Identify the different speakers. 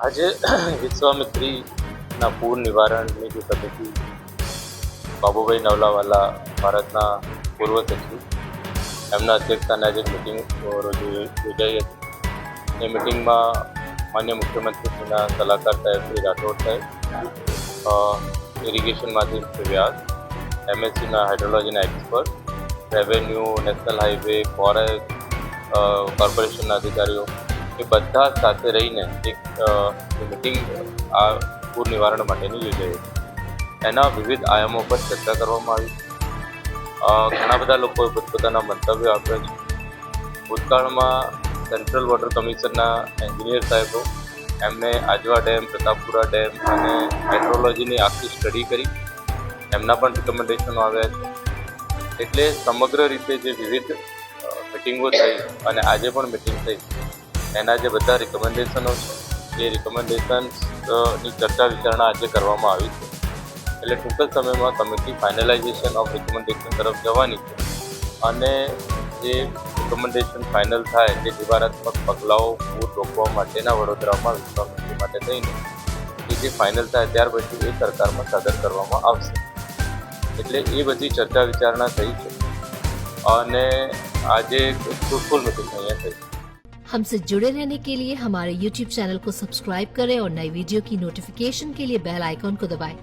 Speaker 1: આજે વિશ્વામિત્રીના પૂર નિવારણની જે સમિતિ બાબુભાઈ નવલાવાલા ભારતના પૂર્વ સચિવ એમના અધ્યક્ષસ્થાને આજે મિટિંગ યોજાઈ હતી। એ મિટિંગમાં માન્ય મુખ્યમંત્રીશ્રીના સલાહકાર સાહેબ શ્રી રાઠોડ સાહેબ, ઇરિગેશનમાંથી શ્રી વ્યાસ, એમએસસીના હાઇડ્રોલોજીના expert, revenue, national highway, forest કોર્પોરેશનના અધિકારીઓ એ બધા સાથે રહીને એક મિટિંગ આ પૂર નિવારણ માટેની યોજાઈ હતી। એના વિવિધ આયામો પર ચર્ચા કરવામાં આવી। ઘણા બધા લોકોએ પોતપોતાના મંતવ્યો આપ્યા છે। ભૂતકાળમાં સેન્ટ્રલ વોટર કમિશનના એન્જિનિયર સાહેબો એમને આજવા ડેમ, પ્રતાપપુરા ડેમ અને હાઇડ્રોલોજીની આખી સ્ટડી કરી, એમના પણ રિકમેન્ડેશનો આવ્યા છે। એટલે સમગ્ર રીતે જે વિવિધ મિટિંગો થઈ અને આજે પણ મિટિંગ થઈ એના જે બધા રિકમેન્ડેશનો છે એ રિકમેન્ડેશન્સની ચર્ચા વિચારણા આજે કરવામાં આવી છે। એટલે ટૂંક જ સમયમાં કમિટી ફાઇનલાઇઝેશન ઓફ રિકમેન્ડેશન તરફ જવાની છે અને જે રિકમેન્ડેશન ફાઇનલ થાય તે નિવારાત્મક પગલાઓ પૂર રોકવા માટેના વડોદરામાં વિશ્વામિત્રી માટે થઈને એ જે ફાઇનલ થાય ત્યાર પછી એ સરકારમાં સાદર કરવામાં આવશે। એટલે એ બધી ચર્ચા વિચારણા થઈ છે અને આજે ફ્રૂટફુल मीटिंग અહીંયા થઈ।
Speaker 2: हमसे जुड़े रहने के लिए हमारे YouTube चैनल को सब्सक्राइब करें और नई वीडियो की नोटिफिकेशन के लिए बेल आइकॉन को दबाएं।